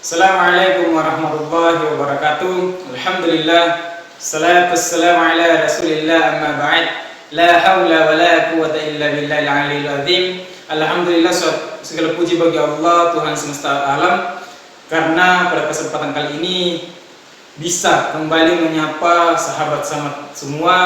Assalamualaikum warahmatullahi wabarakatuh. Alhamdulillah. Salatu wassalamu ala rasulillah amma ba'd. La hawla wa la quwata illa billahil aliyil azim. Alhamdulillah, segala puji bagi Allah, Tuhan semesta alam, karena pada kesempatan kali ini bisa kembali menyapa sahabat semua,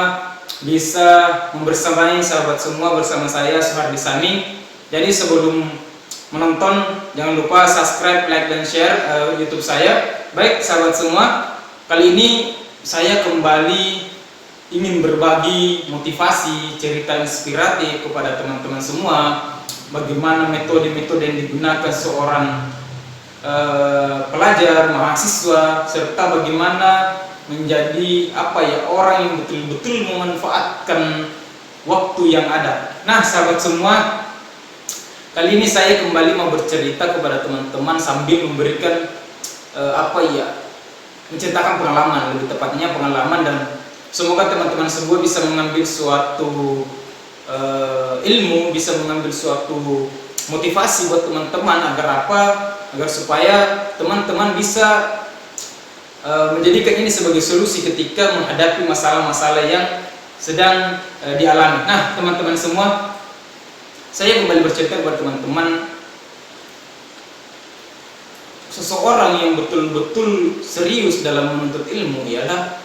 bisa membersamai sahabat semua bersama saya Suhardi Sami. Jadi sebelum menonton, jangan lupa subscribe, like, dan share YouTube saya. Baik sahabat semua, kali ini saya kembali ingin berbagi motivasi, cerita inspiratif kepada teman-teman semua. Bagaimana metode-metode yang digunakan seorang pelajar, mahasiswa, serta bagaimana menjadi orang yang betul-betul memanfaatkan waktu yang ada. Nah sahabat semua, kali ini saya kembali mau bercerita kepada teman-teman sambil memberikan menceritakan pengalaman, lebih tepatnya pengalaman, dan semoga teman-teman semua bisa mengambil suatu ilmu, bisa mengambil suatu motivasi buat teman-teman agar supaya teman-teman bisa menjadikan ini sebagai solusi ketika menghadapi masalah-masalah yang sedang dialami. Nah teman-teman semua, saya kembali bercerita kepada teman-teman, seseorang yang betul-betul serius dalam menuntut ilmu ialah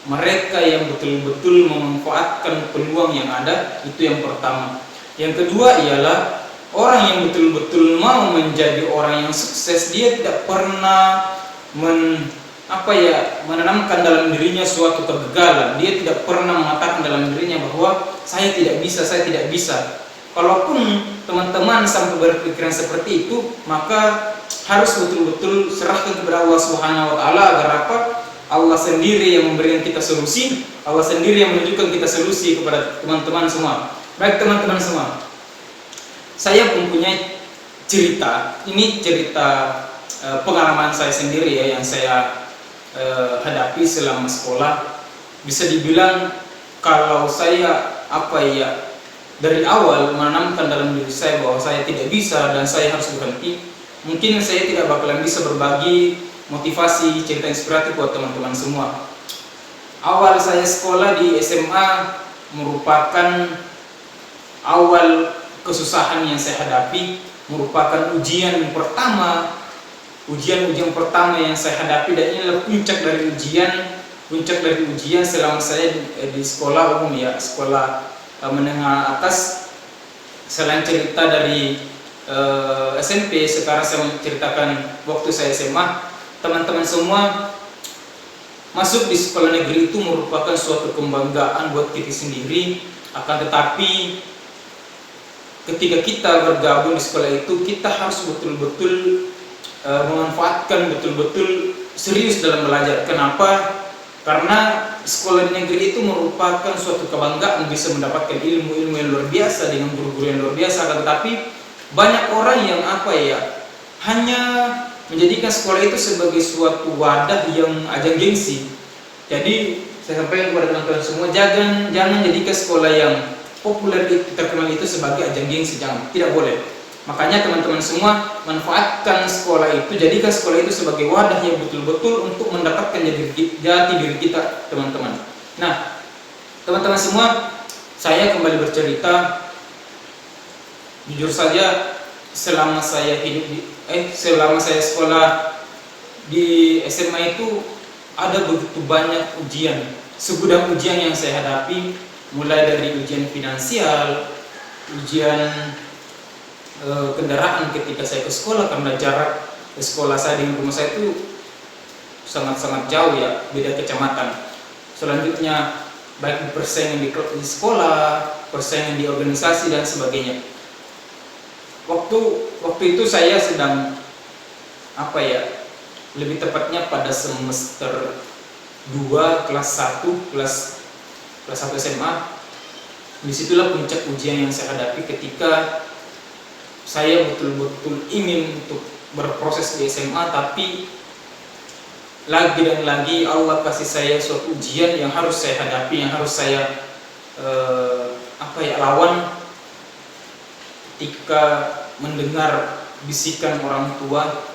mereka yang betul-betul memanfaatkan peluang yang ada. Itu yang pertama. Yang kedua ialah orang yang betul-betul mau menjadi orang yang sukses. Dia tidak pernah menanamkan dalam dirinya suatu kegagalan. Dia tidak pernah mengatakan dalam dirinya bahwa saya tidak bisa, saya tidak bisa. Kalaupun teman-teman sampai berpikiran seperti itu, maka harus betul-betul serahkan kepada Allah Subhanahu wa taala agar Allah sendiri yang memberikan kita solusi, Allah sendiri yang menunjukkan kita solusi kepada teman-teman semua. Baik teman-teman semua, saya mempunyai cerita. Ini cerita pengalaman saya sendiri ya, yang saya hadapi selama sekolah. Bisa dibilang kalau saya dari awal menanamkan dalam diri saya bahwa saya tidak bisa dan saya harus berhenti, mungkin saya tidak bakalan bisa berbagi motivasi, cerita inspiratif buat teman-teman semua. Awal saya sekolah di SMA merupakan awal kesusahan yang saya hadapi, merupakan ujian pertama yang saya hadapi, dan inilah puncak dari ujian selama saya di sekolah umum ya, sekolah menengah atas. Selain cerita dari SMP, sekarang saya menceritakan waktu saya SMA. Teman-teman semua, masuk di sekolah negeri itu merupakan suatu kebanggaan buat kita sendiri. Akan tetapi ketika kita bergabung di sekolah itu, kita harus betul-betul memanfaatkan, betul-betul serius dalam belajar. Kenapa? Karena sekolah negeri itu merupakan suatu kebanggaan, bisa mendapatkan ilmu-ilmu yang luar biasa dengan guru-guru yang luar biasa. Tetapi banyak orang yang hanya menjadikan sekolah itu sebagai suatu wadah yang ajang gengsi. Jadi saya sampaikan kepada teman-teman semua, jangan jadikan sekolah yang populer itu, terkenal itu sebagai ajang gengsi, jangan, tidak boleh. Makanya teman-teman semua, manfaatkan sekolah itu, jadikan sekolah itu sebagai wadah yang betul-betul untuk mendapatkan jati diri kita, teman-teman. Nah, teman-teman semua, saya kembali bercerita. Jujur saja, selama saya sekolah di SMA itu ada begitu banyak ujian, segudang ujian yang saya hadapi, mulai dari ujian finansial, ujian kendaraan ketika saya ke sekolah, karena jarak ke sekolah saya dengan rumah saya itu sangat-sangat jauh ya, beda kecamatan. Selanjutnya baik persaingan di sekolah, persaingan di organisasi dan sebagainya. Waktu itu saya sedang lebih tepatnya pada semester 2 kelas 1 SMA. Disitulah puncak ujian yang saya hadapi ketika saya betul-betul ingin untuk berproses di SMA, tapi lagi dan lagi Allah kasih saya suatu ujian yang harus saya hadapi, yang harus saya lawan. Ketika mendengar bisikan orang tua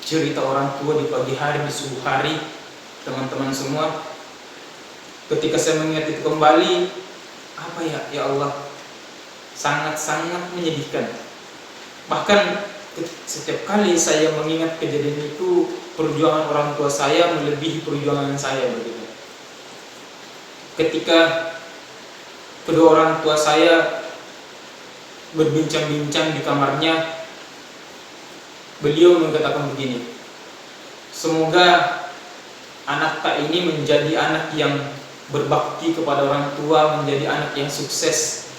cerita orang tua di pagi hari, di subuh hari, teman-teman semua. Ketika saya mengingat itu kembali, apa ya Allah, sangat-sangat menyedihkan. Bahkan setiap kali saya mengingat kejadian itu, perjuangan orang tua saya melebihi perjuangan saya begitu. Ketika kedua orang tua saya berbincang-bincang di kamarnya, beliau mengatakan begini, semoga anak tak ini menjadi anak yang berbakti kepada orang tua, menjadi anak yang sukses.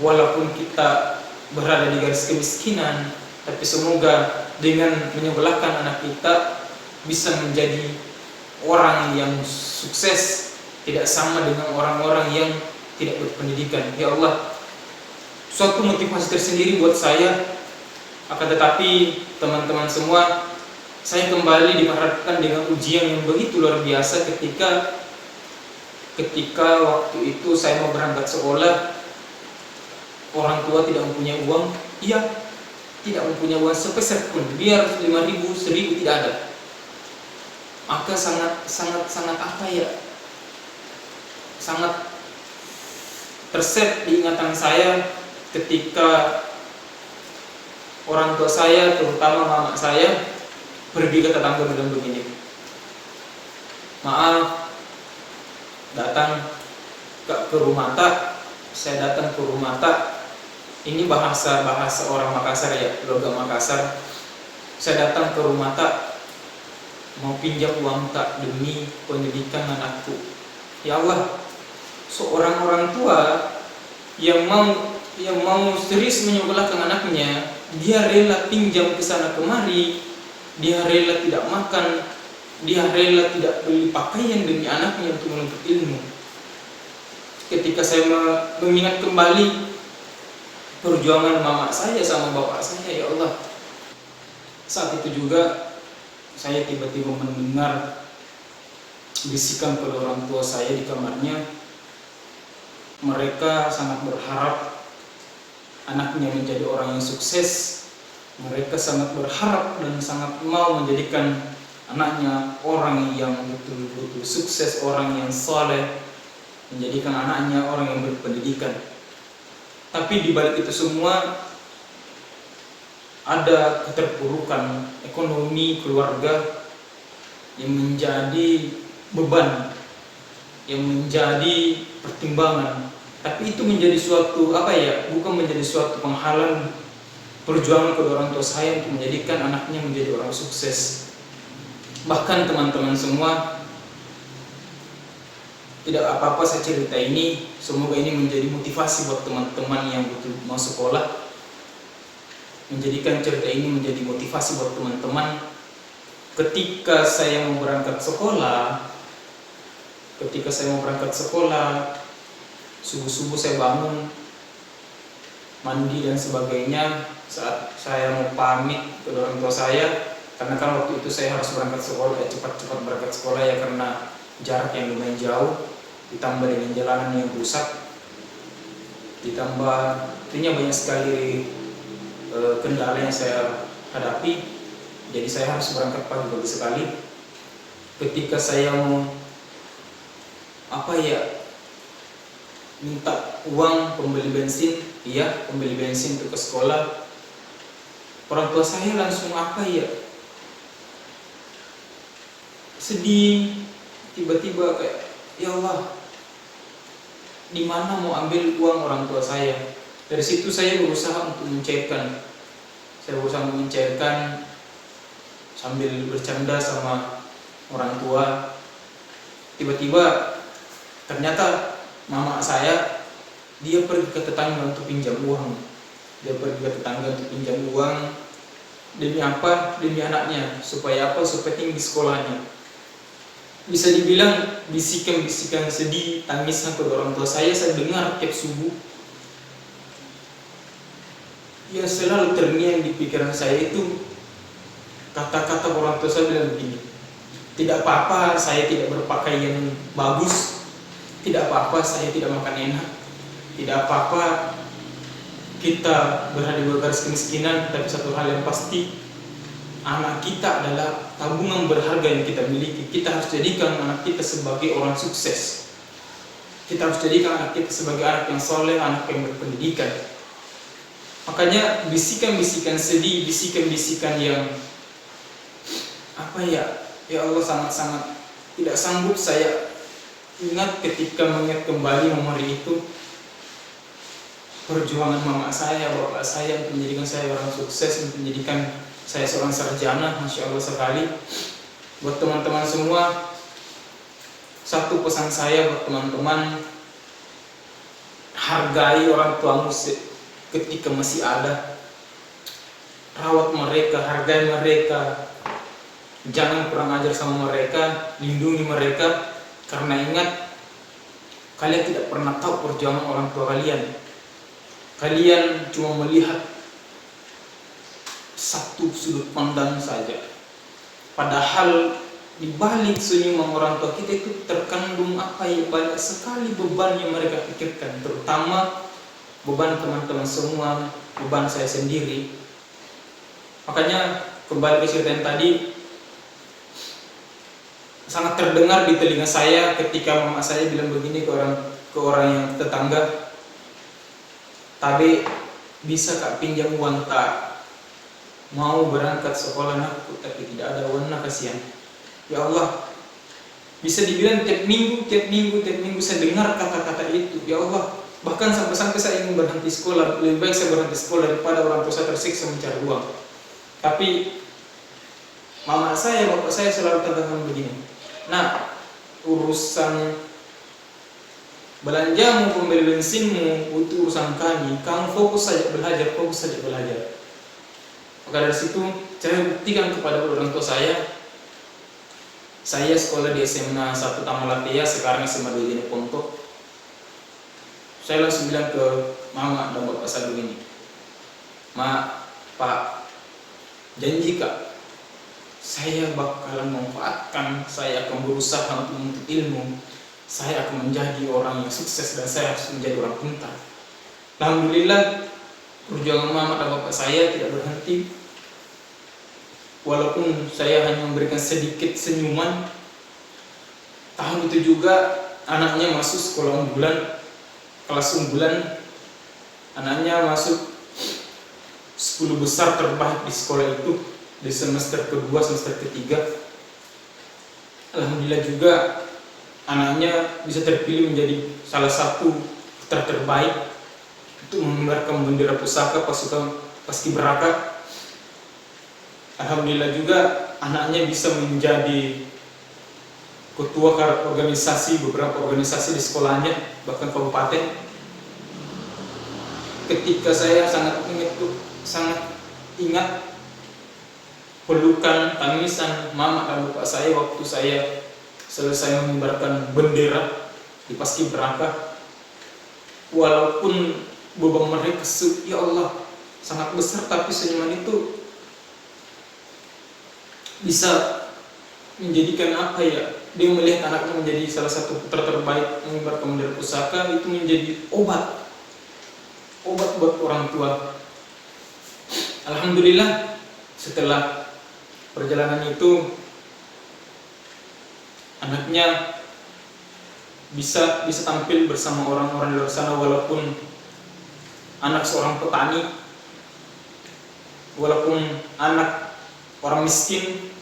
Walaupun kita berada di garis kemiskinan, tapi semoga dengan menyekolahkan anak kita bisa menjadi orang yang sukses, tidak sama dengan orang-orang yang tidak berpendidikan. Ya Allah, suatu motivasi tersendiri buat saya. Akan tetapi teman-teman semua, saya kembali diperhadapkan dengan ujian yang begitu luar biasa ketika waktu itu saya mau berangkat sekolah. Orang tua tidak mempunyai uang, tidak mempunyai uang sepeser pun, biar 5.000, 1.000 tidak ada. Maka sangat apa ya, sangat terset di ingatan saya ketika orang tua saya, terutama mama saya, pergi ke tetangga bilang begini, maaf, datang ke rumah tak, saya datang ke rumah tak. Ini bahasa orang Makassar ya, logat Makassar. Saya datang ke rumah tak, mau pinjam uang tak demi pendidikan anakku. Ya Allah, seorang orang tua yang mau serius menyekolahkan anaknya, dia rela pinjam ke sana kemari, dia rela tidak makan, dia rela tidak beli pakaian demi anaknya untuk menuntut ilmu. Ketika saya mengingat kembali perjuangan mama saya sama bapak saya, ya Allah, saat itu juga saya tiba-tiba mendengar bisikan pada orang tua saya di kamarnya. Mereka sangat berharap anaknya menjadi orang yang sukses. Mereka sangat berharap dan sangat mau menjadikan anaknya orang yang betul-betul sukses, orang yang saleh, menjadikan anaknya orang yang berpendidikan. Tapi di balik itu semua ada keterpurukan ekonomi keluarga yang menjadi beban, yang menjadi pertimbangan. Tapi itu menjadi suatu bukan menjadi suatu penghalang perjuangan kedua orang tua saya untuk menjadikan anaknya menjadi orang sukses. Bahkan teman-teman semua, tidak apa-apa saya cerita ini, semoga ini menjadi motivasi buat teman-teman yang butuh mau sekolah. Menjadikan cerita ini menjadi motivasi buat teman-teman. Ketika saya mau berangkat sekolah, subuh-subuh saya bangun, mandi dan sebagainya. Saat saya mau pamit ke orang tua saya, karena kan waktu itu saya harus berangkat sekolah, cepat-cepat berangkat sekolah ya, karena jarak yang lumayan jauh, ditambah dengan jalanan yang rusak, ditambah artinya banyak sekali kendala yang saya hadapi. Jadi saya harus berangkat pagi sekali. Ketika saya mau minta uang pembeli bensin untuk ke sekolah, orang tua saya langsung sedih, tiba-tiba kayak, ya Allah, di mana mau ambil uang orang tua saya? Dari situ saya berusaha untuk mencairkan. Sambil bercanda sama orang tua. Tiba-tiba ternyata mama saya, dia pergi ke tetangga untuk pinjam uang. Demi apa? Demi anaknya. Supaya tinggi sekolahnya. Bisa dibilang bisikan-bisikan sedih, tangisan kedua orang tua saya dengar tiap subuh. Yang selalu terngiang di pikiran saya itu kata-kata orang tua saya bilang begini, tidak apa-apa saya tidak berpakaian bagus, tidak apa-apa saya tidak makan enak, tidak apa-apa kita berada di garis kemiskinan, tapi satu hal yang pasti, anak kita adalah tabungan berharga yang kita miliki. Kita harus jadikan anak kita sebagai orang sukses. Kita harus jadikan anak kita sebagai anak yang soleh, anak yang berpendidikan. Makanya bisikan-bisikan sedih, bisikan-bisikan yang ya Allah, sangat-sangat tidak sanggup saya ingat ketika mengingat kembali memori itu. Perjuangan mama saya, bapak saya untuk menjadikan saya orang sukses, untuk menjadikan saya seorang sarjana, Masya Allah sekali. Buat teman-teman semua, satu pesan saya buat teman-teman, hargai orang tuamu ketika masih ada. Rawat mereka, hargai mereka, jangan kurang ajar sama mereka, lindungi mereka. Karena ingat, kalian tidak pernah tahu perjuangan orang tua kalian. Kalian cuma melihat satu sudut pandang saja. Padahal di balik senyuman orang tua kita itu terkandung banyak sekali beban yang mereka pikirkan. Terutama beban teman-teman semua, beban saya sendiri. Makanya kembali ke cerita yang tadi, sangat terdengar di telinga saya ketika mama saya bilang begini ke orang yang tetangga, "Tabe, bisa kak pinjam uang tak? Mau berangkat sekolah aku, tapi tidak ada uang, kasihan." Ya Allah, bisa dibilang tiap minggu saya dengar kata-kata itu. Ya Allah, bahkan sampai-sampai saya ingin berhenti sekolah. Lebih baik saya berhenti sekolah daripada orang tua saya tersiksa mencari uang. Tapi mama saya, bapak saya selalu katakan begini, "Nah, urusan belanjamu, pembeli bensinmu, itu urusan kami. Kamu fokus saja belajar. Maka dari situ saya buktikan kepada orang tua saya sekolah di SMA 1 Tamalatea, sekarang SMA 2 Jene Pontok. Saya langsung bilang ke mama dan bapak saya begini, "Ma, Pak, janji kak, saya bakalan memanfaatkan, saya akan berusaha untuk menuntut ilmu, saya akan menjadi orang yang sukses dan saya harus menjadi orang pintar." Alhamdulillah, perjuangan mama dan bapak saya tidak berhenti. Walaupun saya hanya memberikan sedikit senyuman, tahun itu juga anaknya masuk sekolah unggulan, kelas unggulan. Anaknya masuk 10 besar terbaik di sekolah itu di semester kedua, semester ketiga. Alhamdulillah juga anaknya bisa terpilih menjadi salah satu putra terbaik untuk mengibarkan bendera pusaka pasukan Paskibraka. Alhamdulillah juga anaknya bisa menjadi ketua organisasi, beberapa organisasi di sekolahnya, bahkan kabupaten. Ketika saya sangat ingat pelukan, tangisan mama dan bapak saya waktu saya selesai mengibarkan bendera di Paskibraka. Walaupun beban mereka, ya Allah, sangat besar, tapi senyuman itu bisa menjadikan dia melihat anaknya menjadi salah satu putra terbaik mengibarkan bendera pusaka, itu menjadi obat buat orang tua. Alhamdulillah, setelah perjalanan itu anaknya bisa tampil bersama orang-orang di luar sana, walaupun anak seorang petani, walaupun anak orang miskin,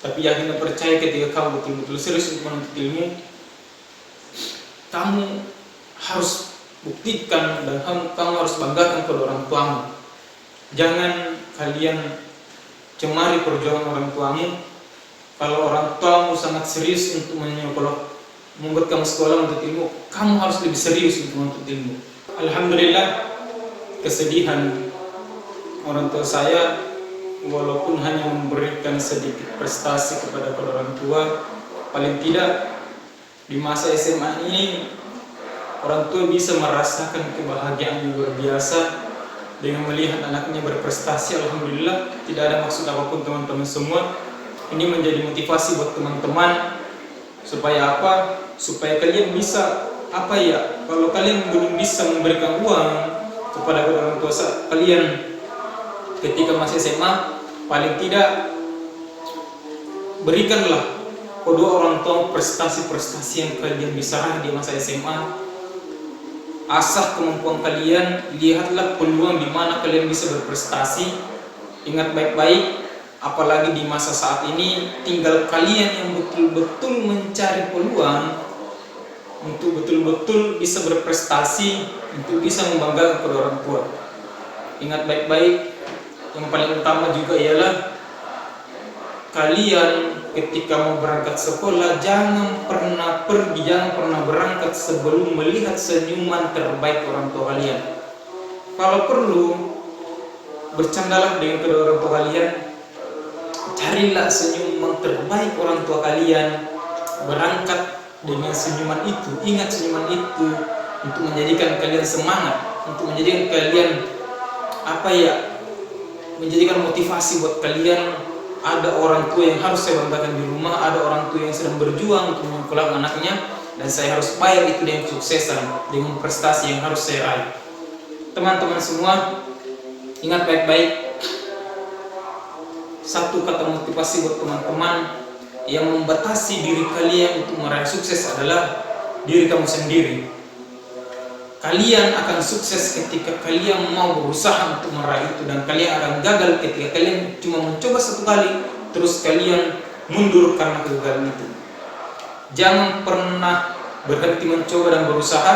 tapi yakin dan percaya ketika kamu betul-betul serius untuk menuntut ilmu, kamu harus buktikan dan kamu harus banggakan kepada orang tuamu. Jangan kalian cemari perjuangan orang tuamu. Kalau orang tuamu sangat serius untuk membuat kamu sekolah untuk ilmu, kamu harus lebih serius untuk menuntut ilmu. Alhamdulillah, kesedihan orang tua saya, walaupun hanya memberikan sedikit prestasi kepada orang tua, paling tidak di masa SMA ini orang tua bisa merasakan kebahagiaan yang luar biasa dengan melihat anaknya berprestasi. Alhamdulillah, tidak ada maksud apapun teman-teman semua. Ini menjadi motivasi buat teman-teman supaya supaya kalian bisa kalau kalian belum bisa memberikan uang kepada orang tua kalian ketika masih SMA, paling tidak berikanlah kedua orang tua prestasi-prestasi yang kalian bisa raih di masa SMA. Asah kemampuan kalian, lihatlah peluang di mana kalian bisa berprestasi. Ingat baik-baik, apalagi di masa saat ini, tinggal kalian yang betul-betul mencari peluang untuk betul-betul bisa berprestasi, untuk bisa membanggakan kedua orang tua. Ingat baik-baik, yang paling utama juga ialah kalian ketika mau berangkat sekolah jangan pernah pergi, jangan pernah berangkat sebelum melihat senyuman terbaik orang tua kalian. Kalau perlu, bercandalah dengan kedua orang tua kalian, carilah senyuman terbaik orang tua kalian, berangkat dengan senyuman itu. Ingat senyuman itu untuk menjadikan kalian semangat, untuk menjadikan kalian menjadikan motivasi buat kalian. Ada orang tua yang harus saya banggakan di rumah, ada orang tua yang sedang berjuang untuk menyekolahkan anaknya, dan saya harus bayar itu dengan kesuksesan, dengan prestasi yang harus saya raih. Teman-teman semua, ingat baik-baik, satu kata motivasi buat teman-teman, yang membatasi diri kalian untuk meraih sukses adalah diri kamu sendiri. Kalian akan sukses ketika kalian mau berusaha untuk meraih itu, dan kalian akan gagal ketika kalian cuma mencoba satu kali terus kalian mundur karena kegagalan itu. Jangan pernah berhenti mencoba dan berusaha.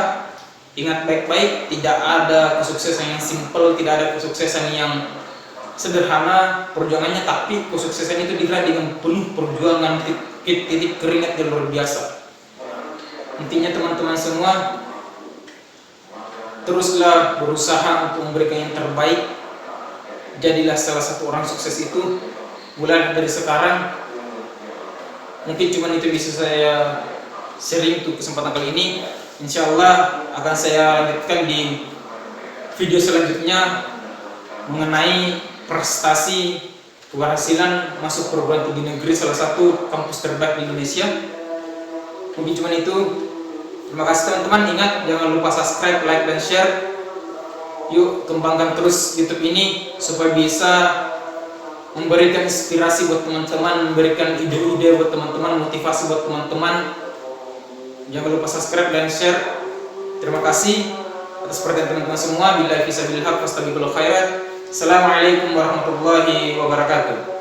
Ingat baik-baik, tidak ada kesuksesan yang simpel, tidak ada kesuksesan yang sederhana perjuangannya, tapi kesuksesan itu diraih dengan penuh perjuangan, titik keringat yang luar biasa. Intinya teman-teman semua, teruslah berusaha untuk memberikan yang terbaik. Jadilah salah satu orang sukses itu. Mulai dari sekarang. Mungkin cuma itu bisa saya sharing untuk kesempatan kali ini. Insya Allah akan saya lanjutkan di video selanjutnya mengenai prestasi keberhasilan masuk perguruan tinggi negeri salah satu kampus terbaik di Indonesia. Mungkin cuma itu. Terima kasih teman-teman. Ingat, jangan lupa subscribe, like, dan share. Yuk kembangkan terus YouTube ini supaya bisa memberikan inspirasi buat teman-teman, memberikan ide-ide buat teman-teman, motivasi buat teman-teman. Jangan lupa subscribe dan share. Terima kasih atas perhatian teman-teman semua. Billahi fisabilillah, fastabiqul khairat. Assalamualaikum warahmatullahi wabarakatuh.